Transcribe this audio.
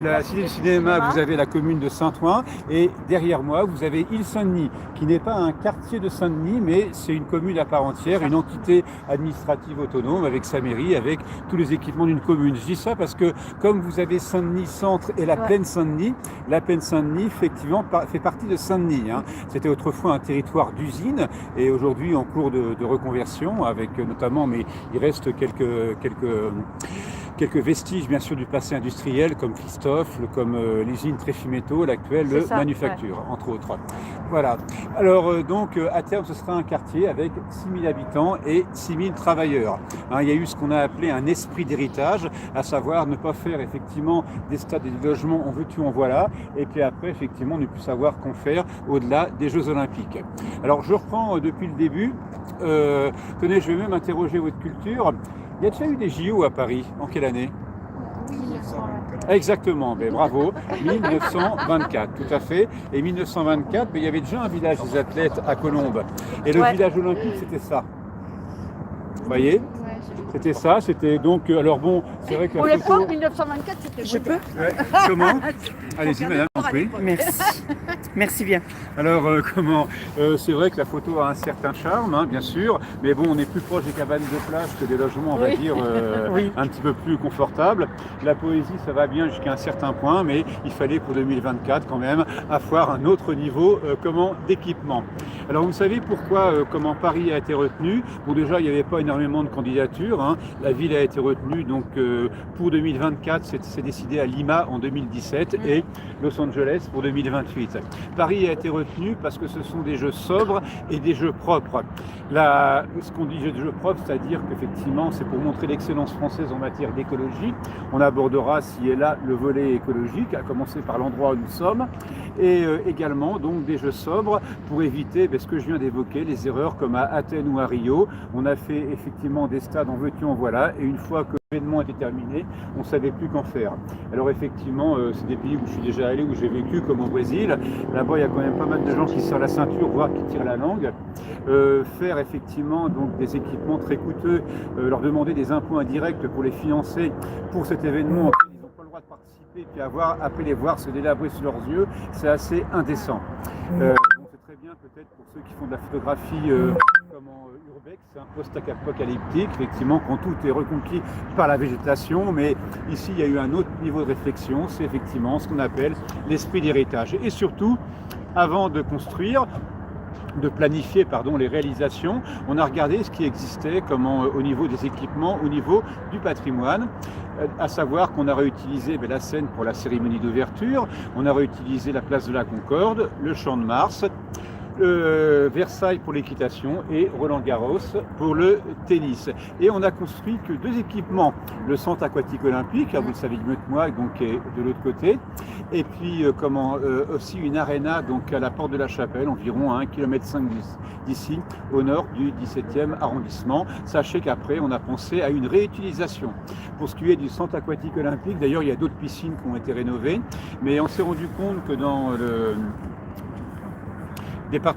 La Cité du Cinéma, vous avez la commune de Saint-Ouen et derrière moi, vous avez Île-Saint-Denis, qui n'est pas un quartier de Saint-Denis, mais c'est une commune à part entière, une entité administrative autonome avec sa mairie, avec tous les équipements d'une commune. Je dis ça parce que comme vous avez Saint-Denis Centre et la plaine Saint-Denis, la plaine Saint-Denis, effectivement, fait partie de Saint-Denis. C'était autrefois un territoire d'usine et aujourd'hui en cours de reconversion, avec notamment, mais il reste quelques vestiges bien sûr du passé industriel comme Christophe, comme l'usine Tréfimétaux, l'actuelle Manufacture, entre autres. Voilà. Alors donc à terme ce sera un quartier avec 6 000 habitants et 6 000 travailleurs. Il y a eu ce qu'on a appelé un esprit d'héritage, à savoir ne pas faire effectivement des stades et des logements en veux-tu en voilà, et puis après effectivement ne plus savoir qu'en faire au-delà des Jeux Olympiques. Alors je reprends depuis le début. Tenez, je vais même interroger votre culture. Il y a déjà eu des JO à Paris. En quelle année? 1924. Exactement, mais bravo. 1924, tout à fait. Et 1924, il y avait déjà un village des athlètes à Colombes. Et le village olympique, c'était ça. Vous voyez? C'était ça, c'était donc... Alors bon, c'est vrai que... Pour l'époque, 1924, c'était... Je peux? Comment? Allez-y, madame, oui. Merci. Merci bien. Alors, c'est vrai que la photo a un certain charme, bien sûr, mais bon, on est plus proche des cabanes de plage que des logements, on va dire, un petit peu plus confortables. La poésie, ça va bien jusqu'à un certain point, mais il fallait pour 2024 quand même avoir un autre niveau d'équipement. Alors, vous savez pourquoi Paris a été retenu? Bon, déjà, il n'y avait pas énormément de candidatures. La ville a été retenue donc pour 2024, c'est décidé à Lima en 2017 et Los Angeles pour 2028. Paris a été retenu parce que ce sont des jeux sobres et des jeux propres. Ce qu'on dit jeux propres, c'est-à-dire qu'effectivement c'est pour montrer l'excellence française en matière d'écologie. On abordera ci et là le volet écologique, à commencer par l'endroit où nous sommes, et également donc des jeux sobres pour éviter ce que je viens d'évoquer, les erreurs comme à Athènes ou à Rio. On a fait effectivement des stades en veux-tu en voilà, et une fois que l'événement était terminé, on ne savait plus qu'en faire. Alors effectivement, c'est des pays où je suis déjà allé, où j'ai vécu, comme au Brésil. Là-bas, il y a quand même pas mal de gens qui se serrent la ceinture, voire qui tirent la langue. Faire effectivement donc des équipements très coûteux, leur demander des impôts indirects pour les financer pour cet événement auquel ils n'ont pas le droit de participer, puis après les voir se délabrer sous leurs yeux, c'est assez indécent. C'est très bien peut-être pour ceux qui font de la photographie urbex, c'est un post-apocalyptique, effectivement, quand tout est reconquis par la végétation, mais ici il y a eu un autre niveau de réflexion, c'est effectivement ce qu'on appelle l'esprit d'héritage. Et surtout, avant de construire, de planifier les réalisations, on a regardé ce qui existait au niveau des équipements, au niveau du patrimoine, à savoir qu'on a réutilisé la Seine pour la cérémonie d'ouverture, on a réutilisé la place de la Concorde, le Champ de Mars, Versailles pour l'équitation et Roland-Garros pour le tennis. Et on a construit que 2 équipements, le centre aquatique olympique, vous le savez mieux que moi, donc est de l'autre côté, et puis aussi une aréna donc à la porte de la Chapelle, environ à 1,5 km d'ici, au nord du 17e arrondissement. Sachez qu'après on a pensé à une réutilisation. Pour ce qui est du centre aquatique olympique, d'ailleurs il y a d'autres piscines qui ont été rénovées, mais on s'est rendu compte que dans